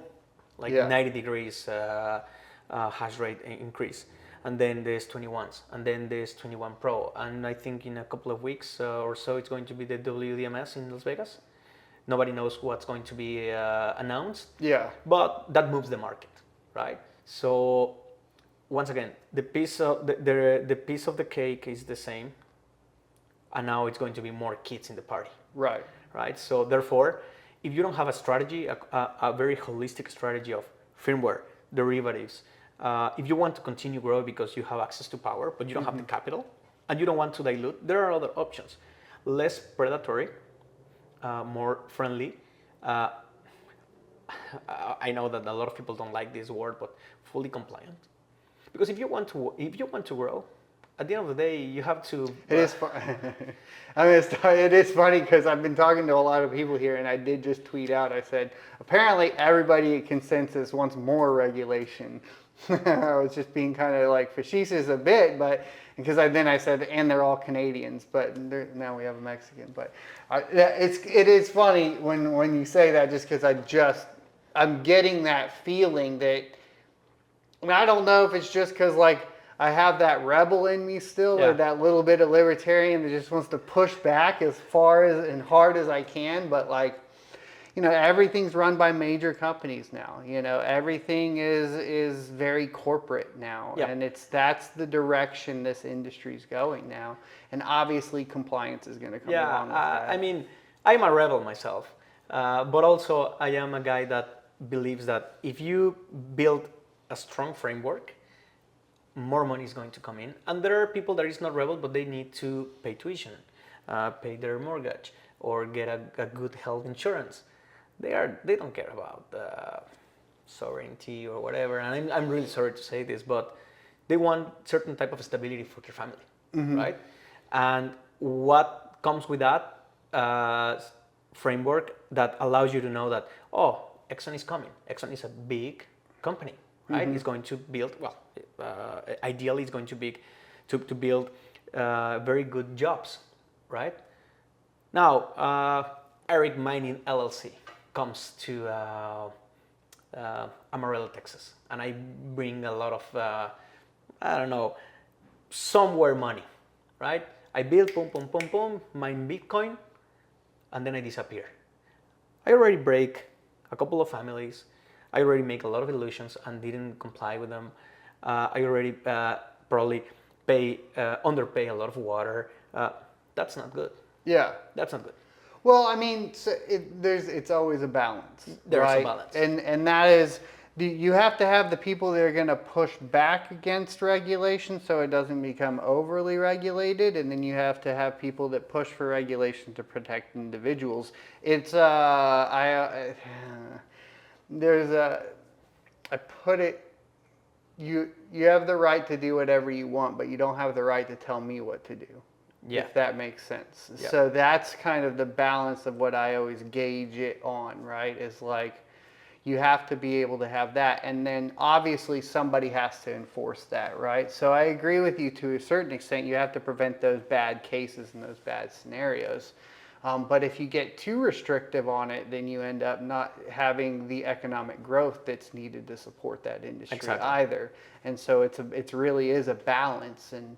like Yeah. 90 degrees hash rate increase. And then the S21s, and then the S21 Pro. And I think in a couple of weeks or so, it's going to be the WDMS in Las Vegas. Nobody knows what's going to be announced. Yeah. But that moves the market, right? So once again, the piece of the piece of the cake is the same, and now it's going to be more kids in the party, Right. right? So therefore, if you don't have a strategy, a very holistic strategy of firmware, derivatives, if you want to continue growing because you have access to power, but you don't have the capital, and you don't want to dilute, there are other options, less predatory, more friendly. I know that a lot of people don't like this word, but fully compliant. Because if you want to grow, at the end of the day, you have to. It is fun. I mean, it is funny because I've been talking to a lot of people here, and I did just tweet out. I said, apparently everybody at Consensus wants more regulation. I was just being kind of like facetious a bit, but because then I said, and they're all Canadians, but now we have a Mexican. But it is funny when you say that, just because I'm getting that feeling that, and I don't know if it's just because like I have that rebel in me still, Yeah. or that little bit of libertarian that just wants to push back as far as and hard as I can, but like, you know, everything's run by major companies now. You know, everything is very corporate now, Yep. and that's the direction this industry's going now. And obviously, compliance is going to come along with that. I mean, I'm a rebel myself, but also I am a guy that believes that if you build a strong framework, more money is going to come in. And there are people that is not rebel, but they need to pay tuition, pay their mortgage, or get a good health insurance. They don't care about sovereignty or whatever. And I'm really sorry to say this, but they want certain type of stability for their family, right? And what comes with that framework that allows you to know that, oh, Exxon is coming. Exxon is a big company, right? It's going to build, ideally it's going to build very good jobs, right? Now, Erick Mining LLC comes to Amarillo, Texas, and I bring a lot of, somewhere money, right? I build, mine Bitcoin, and then I disappear. I already break a couple of families. I already make a lot of illusions and didn't comply with them. I already probably underpay a lot of water. That's not good. Yeah. That's not good. Well, I mean, so it's always a balance, There's right? a balance. And that is, you have to have the people that are going to push back against regulation so it doesn't become overly regulated, and then you have to have people that push for regulation to protect individuals. It's there's a I put it, you have the right to do whatever you want, but you don't have the right to tell me what to do. Yeah. If that makes sense. Yeah. So that's kind of the balance of what I always gauge it on, right? Is like, you have to be able to have that. And then obviously somebody has to enforce that, right? So I agree with you to a certain extent. You have to prevent those bad cases and those bad scenarios. But if you get too restrictive on it, then you end up not having the economic growth that's needed to support that industry either. And so it really is a balance. And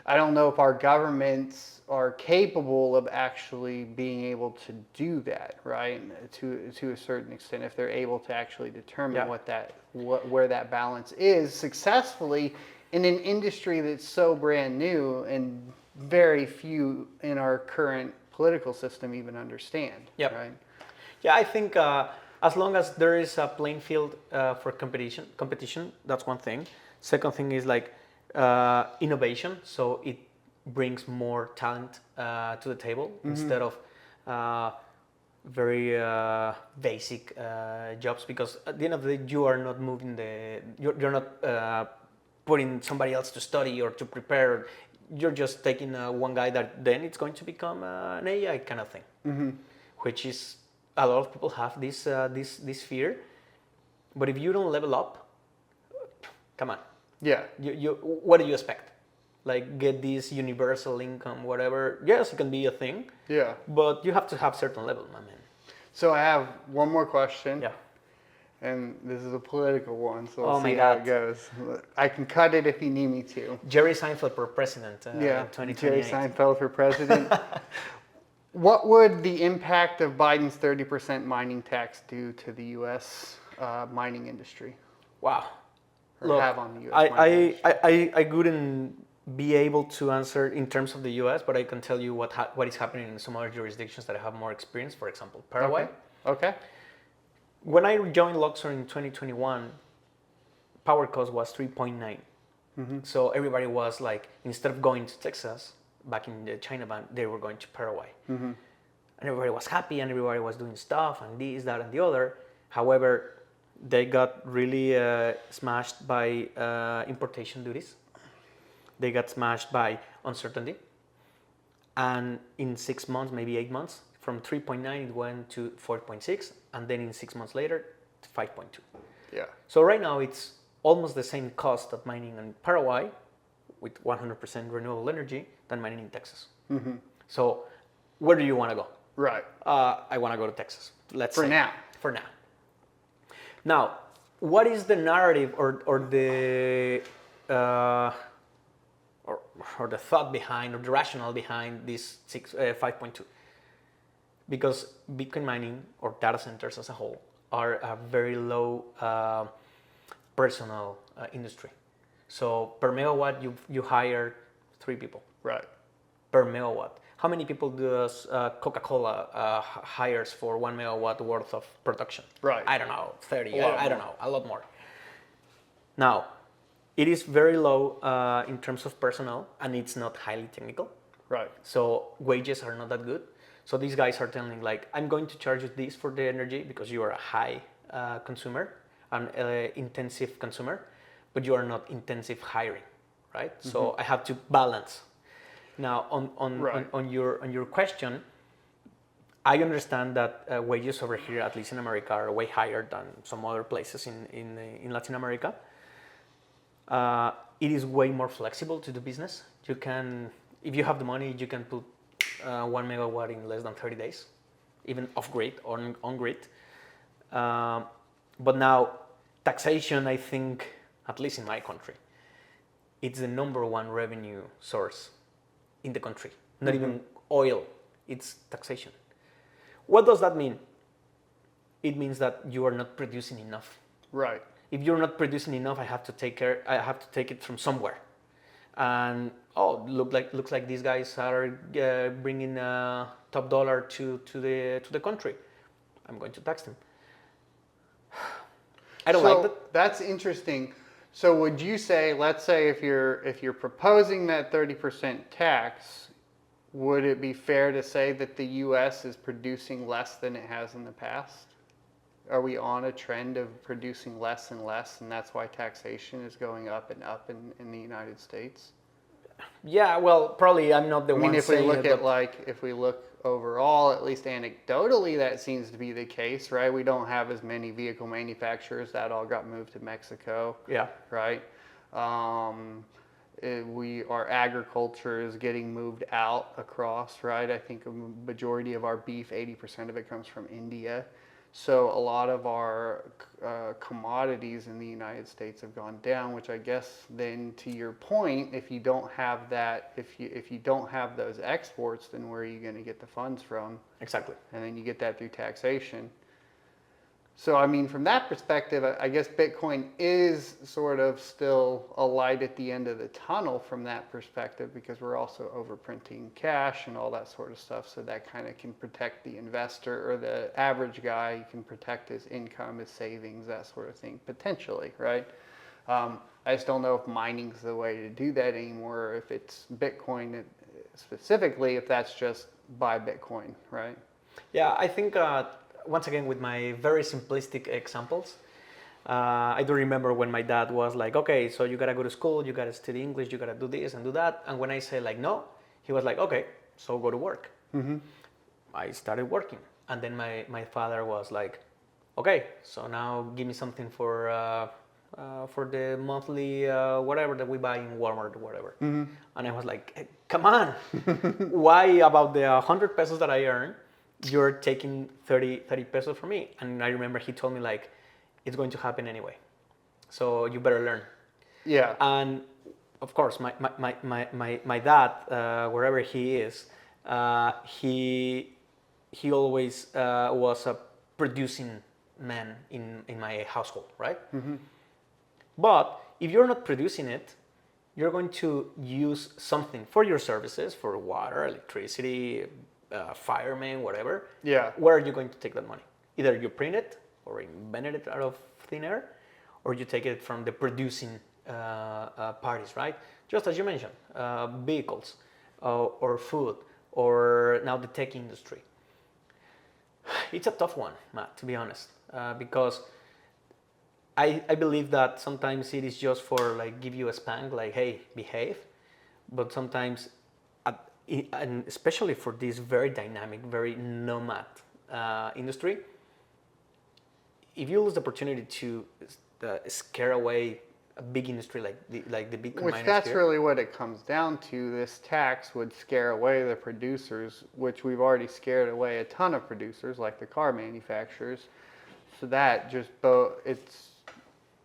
I don't know if our governments are capable of actually being able to do that, right? To a certain extent, if they're able to actually determine where that balance is successfully in an industry that's so brand new and very few in our current political system even understand. Yep. Right? Yeah, I think as long as there is a playing field for competition, that's one thing. Second thing is like innovation, so it brings more talent to the table instead of very basic jobs, because at the end of the day you are not moving you're not putting somebody else to study or to prepare. You're just taking one guy that then it's going to become an AI kind of thing, which is a lot of people have this fear. But if you don't level up, come on. Yeah. You what do you expect? Like get this universal income, whatever. Yes, it can be a thing. Yeah. But you have to have certain level, my man. So I have one more question. Yeah. And this is a political one, so we'll Oh my see how God. it goes. I can cut it if you need me to. Jerry Seinfeld for president. Yeah, 2028. Jerry Seinfeld for president. What would the impact of Biden's 30% mining tax do to the U.S. Mining industry? Wow. Or Look, have on the U.S. mining industry? I wouldn't be able to answer in terms of the U.S., but I can tell you what is happening in some other jurisdictions that I have more experience. For example, Paraguay. Okay. When I joined Luxor in 2021, power cost was 3.9. So everybody was like, instead of going to Texas, back in the China ban, they were going to Paraguay. And everybody was happy and everybody was doing stuff and this, that, and the other. However, they got really smashed by importation duties. They got smashed by uncertainty. And in 6 months, maybe 8 months, from 3.9 it went to 4.6, and then in 6 months later, 5.2. Yeah. So right now it's almost the same cost of mining in Paraguay with 100% renewable energy than mining in Texas. So where do you want to go? Right. I want to go to Texas. For now. For now. Now, what is the narrative or the or the thought behind, or the rationale behind this 5.2? Because Bitcoin mining or data centers as a whole are a very low personal industry. So per megawatt, you hire 3 people. Right. Per megawatt. How many people does Coca-Cola hires for 1 megawatt worth of production? Right. I don't know, 30. I don't know, a lot more. Now, it is very low in terms of personnel, and it's not highly technical. Right. So wages are not that good. So these guys are telling like, I'm going to charge you this for the energy because you are a high consumer, an intensive consumer, but you are not intensive hiring, right? So I have to balance. Now on your question, I understand that wages over here, at least in America, are way higher than some other places in Latin America. It is way more flexible to do business. You can, if you have the money, you can put 1 megawatt in less than 30 days, even off-grid or on-grid. But now, taxation, I think, at least in my country, it's the #1 revenue source in the country. Not even oil, it's taxation. What does that mean? It means that you are not producing enough. Right. If you're not producing enough, I have to take it from somewhere. and looks like these guys are bringing top dollar to the country. I'm going to tax them. I don't like that. That's interesting. So would you say, let's say if you're proposing that 30% tax, would it be fair to say that the U.S. is producing less than it has in the past? Are we on a trend of producing less and less, and that's why taxation is going up and up in the United States? Yeah, well, probably I'm not the one if we saying look it, at if we look overall, at least anecdotally, that seems to be the case, right? We don't have as many vehicle manufacturers. That all got moved to Mexico. Yeah. Right. Our agriculture is getting moved out across, right? I think a majority of our beef, 80% of it comes from India. So a lot of our commodities in the United States have gone down, which I guess then, to your point, if you don't have that, if you don't have those exports, then where are you going to get the funds from? Exactly. And then you get that through taxation. So I mean, from that perspective, I guess Bitcoin is sort of still a light at the end of the tunnel from that perspective, because we're also overprinting cash and all that sort of stuff. So that kind of can protect the investor or the average guy. You can protect his income, his savings, that sort of thing, potentially, right? I just don't know if mining's the way to do that anymore, or if it's Bitcoin specifically, if that's just buy Bitcoin, right? Yeah, I think once again, with my very simplistic examples, I do remember when my dad was like, okay, so you gotta go to school, you gotta study English, you gotta do this and do that. And when I say like, no, he was like, okay, so go to work. Mm-hmm. I started working. And then my father was like, okay, so now give me something for the monthly whatever that we buy in Walmart or whatever. Mm-hmm. And I was like, hey, come on, why about the 100 pesos that I earn, you're taking 30 pesos from me? And I remember he told me like, it's going to happen anyway, so you better learn. Yeah. And of course, my dad, wherever he is, he always was a producing man in my household, right? Mm-hmm. But if you're not producing it, you're going to use something for your services, for water, electricity, firemen, whatever. Yeah. Where are you going to take that money? Either you print it or invented it out of thin air, or you take it from the producing parties, right? Just as you mentioned, vehicles or food, or now the tech industry. It's a tough one, Matt, to be honest, because I believe that sometimes it is just for like give you a spank, like, hey, behave. But sometimes, and especially for this very dynamic, very nomad industry, if you lose the opportunity to scare away a big industry like the Bitcoin miners, which that's really what it comes down to. This tax would scare away the producers, which we've already scared away a ton of producers, like the car manufacturers. So that just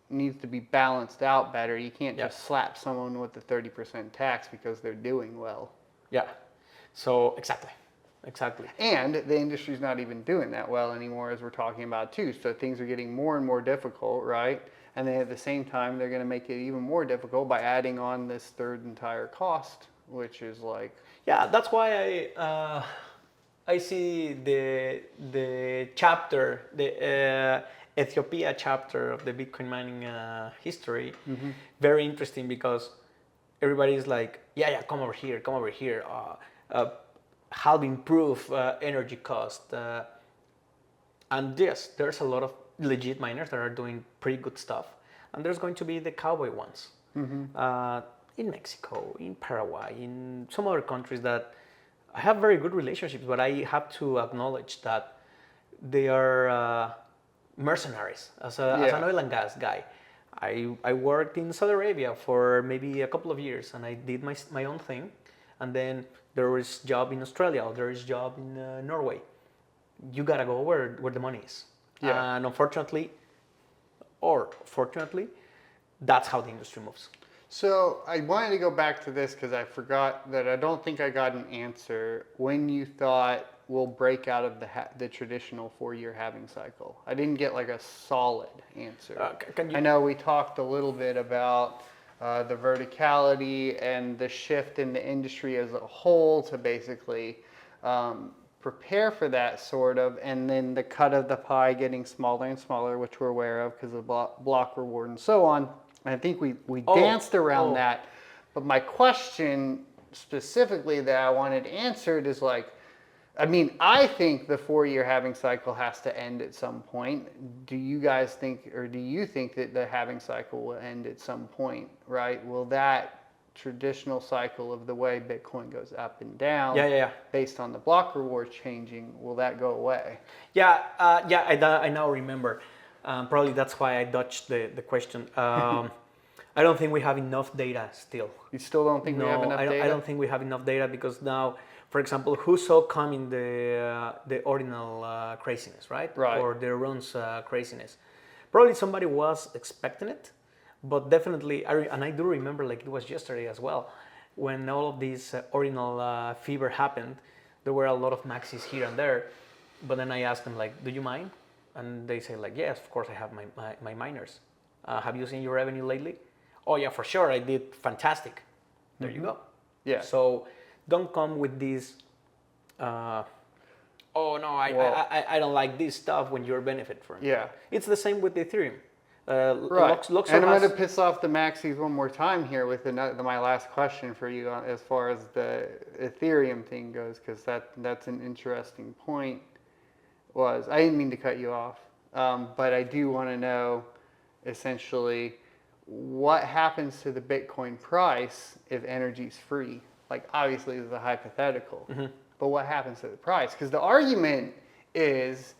needs to be balanced out better. You can't just slap someone with the 30% tax because they're doing well. Yeah. So exactly. And the industry's not even doing that well anymore, as we're talking about too. So things are getting more and more difficult, right? And then at the same time, they're going to make it even more difficult by adding on this third entire cost, which is like... Yeah, that's why I see the chapter, the Ethiopia chapter of the Bitcoin mining history, mm-hmm. very interesting, because everybody's like, yeah, come over here, help improve energy cost. And yes, there's a lot of legit miners that are doing pretty good stuff. And there's going to be the cowboy ones, mm-hmm. In Mexico, in Paraguay, in some other countries that I have very good relationships, but I have to acknowledge that they are mercenaries. As an oil and gas guy, I worked in Saudi Arabia for maybe a couple of years, and I did my own thing. And then there was job in Australia, or there is job in Norway. You gotta go where the money is. Yeah. And unfortunately, or fortunately, that's how the industry moves. So I wanted to go back to this because I forgot that I don't think I got an answer when you thought we'll break out of the traditional 4-year halving cycle. I didn't get like a solid answer. Can you... I know we talked a little bit about the verticality and the shift in the industry as a whole to basically prepare for that sort of, and then the cut of the pie getting smaller and smaller, which we're aware of because of block reward and so on. And I think we danced around that. But my question specifically that I wanted answered is like, I mean, I think the 4-year halving cycle has to end at some point. Do you guys think, or do you think that the halving cycle will end at some point, right? Will that traditional cycle of the way Bitcoin goes up and down based on the block reward changing, will that go away? I now remember. Probably that's why I dodged the question. I don't think we have enough data still. You still don't think we have enough data? I don't think we have enough data because now, for example, who saw coming the ordinal craziness, right? Or the runs craziness? Probably somebody was expecting it, but definitely, and I do remember like it was yesterday as well, when all of these ordinal fever happened, there were a lot of maxis here and there, but then I asked them like, do you mine? And they say like, yes, of course I have my miners. Have you seen your revenue lately? Oh yeah, for sure, I did fantastic. There you go. Yeah. So don't come with this, oh no, I don't like this stuff when you're benefit from it. Yeah. It's the same with Ethereum. Luxor and I'm going to piss off the maxis one more time here with my last question for you as far as the Ethereum thing goes, because that's an interesting point. I didn't mean to cut you off, but I do want to know essentially what happens to the Bitcoin price if energy's free. Like obviously this is a hypothetical, but what happens to the price? Because the argument is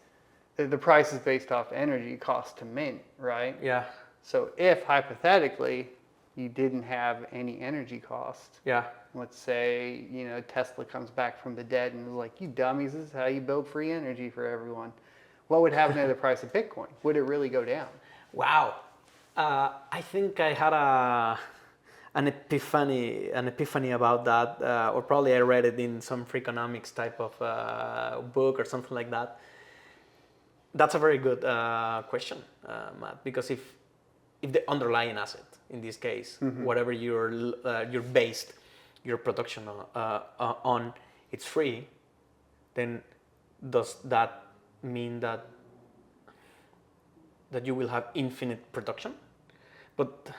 the price is based off energy cost to mint, right? Yeah. So if hypothetically you didn't have any energy cost, let's say Tesla comes back from the dead and is like, you dummies, this is how you build free energy for everyone. What would happen to the price of Bitcoin? Would it really go down? Wow. I think I had an epiphany about that, or probably I read it in some Freakonomics type of book or something like that. That's a very good question, Matt, because if the underlying asset, in this case, whatever you're based your production on, it's free, then does that mean that you will have infinite production? But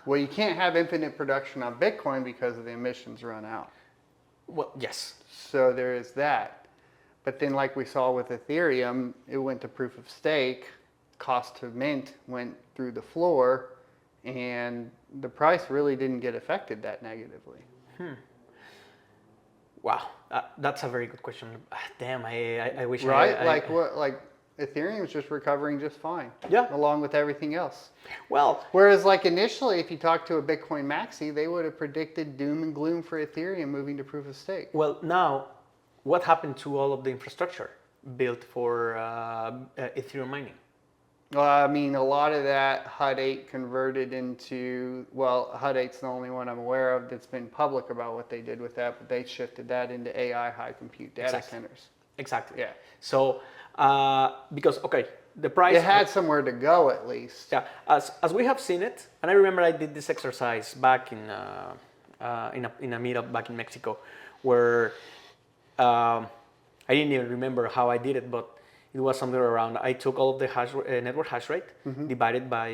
well, you can't have infinite production on Bitcoin because of the emissions run out. Well, yes. So there is that. But then like we saw with Ethereum, it went to proof of stake, cost to mint went through the floor, and the price really didn't get affected that negatively. Wow, that's a very good question. Damn, I wish like Ethereum is just recovering just fine. Yeah. Along with everything else. Well, whereas like initially, if you talk to a Bitcoin maxi, they would have predicted doom and gloom for Ethereum moving to proof of stake. Well, now, what happened to all of the infrastructure built for Ethereum mining? Well, I mean, a lot of that HUD 8 converted into, HUD 8's the only one I'm aware of that's been public about what they did with that, but they shifted that into AI high compute data centers. Exactly. Yeah. So, because, the price... It had somewhere to go at least. Yeah, as we have seen it, and I remember I did this exercise back in a meetup back in Mexico, where I didn't even remember how I did it, but it was something around, I took all of the network hash rate, divided by,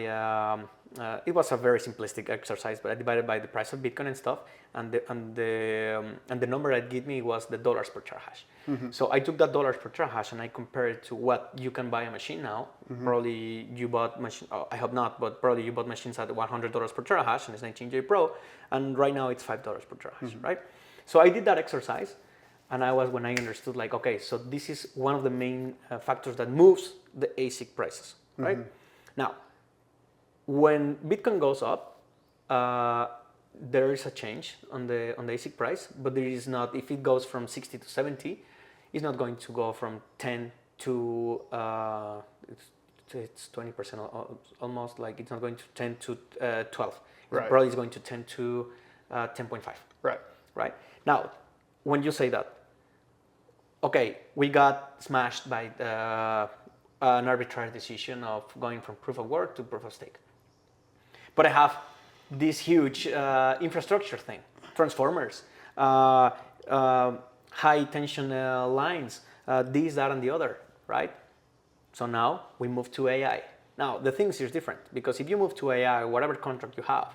it was a very simplistic exercise, but I divided by the price of Bitcoin and stuff, and the number it gave me was the dollars per terahash. So I took that dollars per terahash and I compared it to what you can buy a machine now. Probably you bought I hope not, but probably you bought machines at $100 per terahash, and it's 19J Pro, and right now it's $5 per terahash, right? So I did that exercise. And when I understood, like, okay, so this is one of the main factors that moves the ASIC prices, right? Now, when Bitcoin goes up, there is a change on the ASIC price, but there is not. If it goes from 60 to 70, it's not going to go from 10 to it's 20% almost. Like it's not going to 10 to 12. Right. Probably it's going to 10 to 10.5. Right. Right. Now, when you say that, okay, we got smashed by an arbitrary decision of going from proof of work to proof of stake. But I have this huge infrastructure thing, transformers, high tension lines, this, that, and the other, right? So now we move to AI. Now the thing is different, because if you move to AI, whatever contract you have,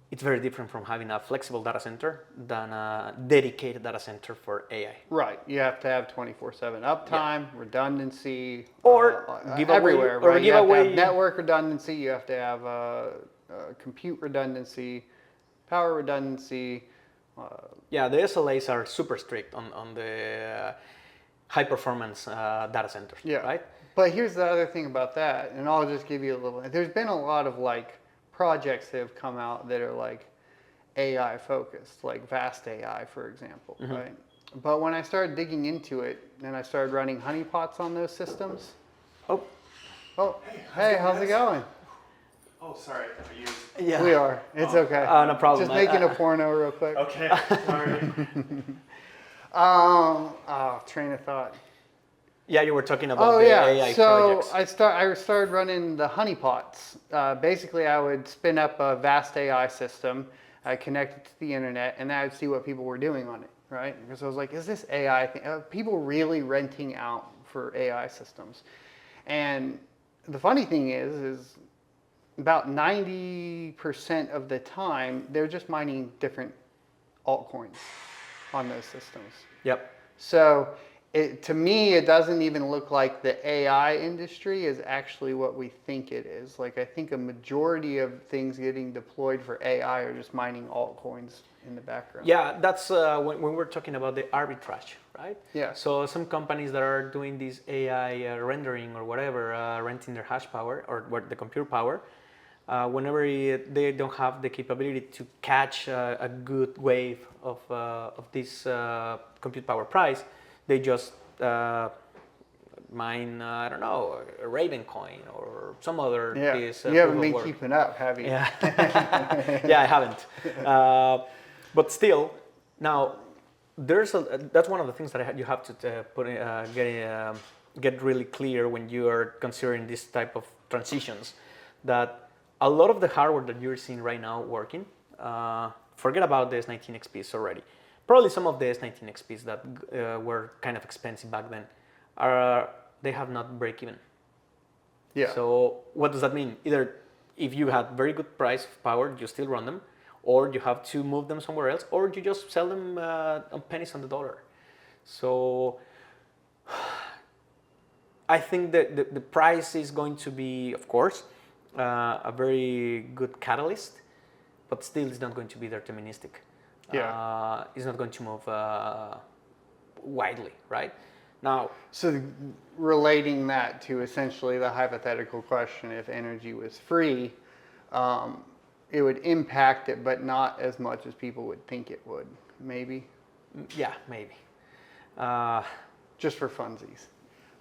it's very different from having a flexible data center than a dedicated data center for AI. Right. You have to have 24/7 uptime, redundancy, Or give away, everywhere. or Right. give You have away to have network redundancy. You have to have compute redundancy, power redundancy. Yeah, the SLAs are super strict on the high performance data centers. Yeah. Right. But here's the other thing about that, and I'll just give you a little. There's been a lot of like projects that have come out that are like AI focused, like Vast AI, for example, right? But when I started digging into it and I started running honeypots on those systems. Oh, Hey, how's it going? Oh, sorry. Are you? yeah. We are. It's okay. No problem. Just making a porno real quick. Okay. Sorry. Train of thought. Yeah, you were talking about the AI projects. I started running the honeypots. Basically, I would spin up a vast AI system, I connect it to the internet, and then I'd see what people were doing on it, right? Because I was like, is this AI thing? Are people really renting out for AI systems? And the funny thing is about 90% of the time, they're just mining different altcoins on those systems. Yep. So to me, it doesn't even look like the AI industry is actually what we think it is. Like, I think a majority of things getting deployed for AI are just mining altcoins in the background. Yeah, that's when we're talking about the arbitrage, right? Yeah. So some companies that are doing this AI rendering or whatever, renting their hash power or the compute power, whenever they don't have the capability to catch a good wave of this compute power price, they just mine, I don't know, a Raven coin or some other. Yeah. Piece, You haven't proof of been work. keeping up, have you? Yeah, yeah, I haven't. But still, now that's one of the things that you have to get really clear when you are considering this type of transitions. That a lot of the hardware that you're seeing right now working, forget about the S19 XPs already. Probably some of the S19 XPs that were kind of expensive back then, they have not break even. Yeah. So what does that mean? Either if you had very good price of power, you still run them, or you have to move them somewhere else, or you just sell them on pennies on the dollar. So I think that the price is going to be, of course, a very good catalyst, but still it's not going to be deterministic. Yeah. It's not going to move widely, right? Now, So relating that to essentially the hypothetical question, if energy was free, it would impact it, but not as much as people would think it would, maybe? yeah, maybe. Just for funsies.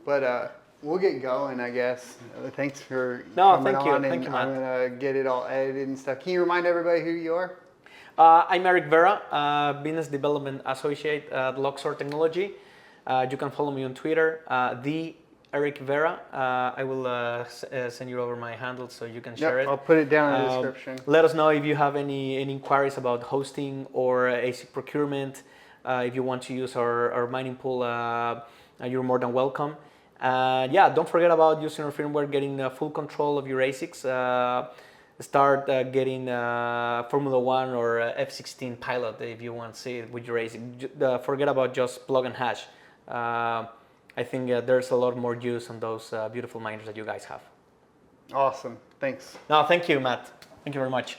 But we'll get going, I guess. Thanks for No, coming thank you. on. Thank you, Matt. I'm going to get it all edited and stuff. Can you remind everybody who you are? I'm Erick Vera, Business Development Associate at Luxor Technology. You can follow me on Twitter, the Erick Vera. I will send you over my handle so you can share it. I'll put it down in the description. Let us know if you have any inquiries about hosting or ASIC procurement. If you want to use our mining pool, you're more than welcome. Yeah, don't forget about using our firmware, getting full control of your ASICs. Start getting Formula 1 or F16 pilot if you want to see it with your ASIC. Forget about just plug and hash. I think there's a lot more use on those beautiful miners that you guys have. Awesome. Thanks. No, thank you, Matt. Thank you very much.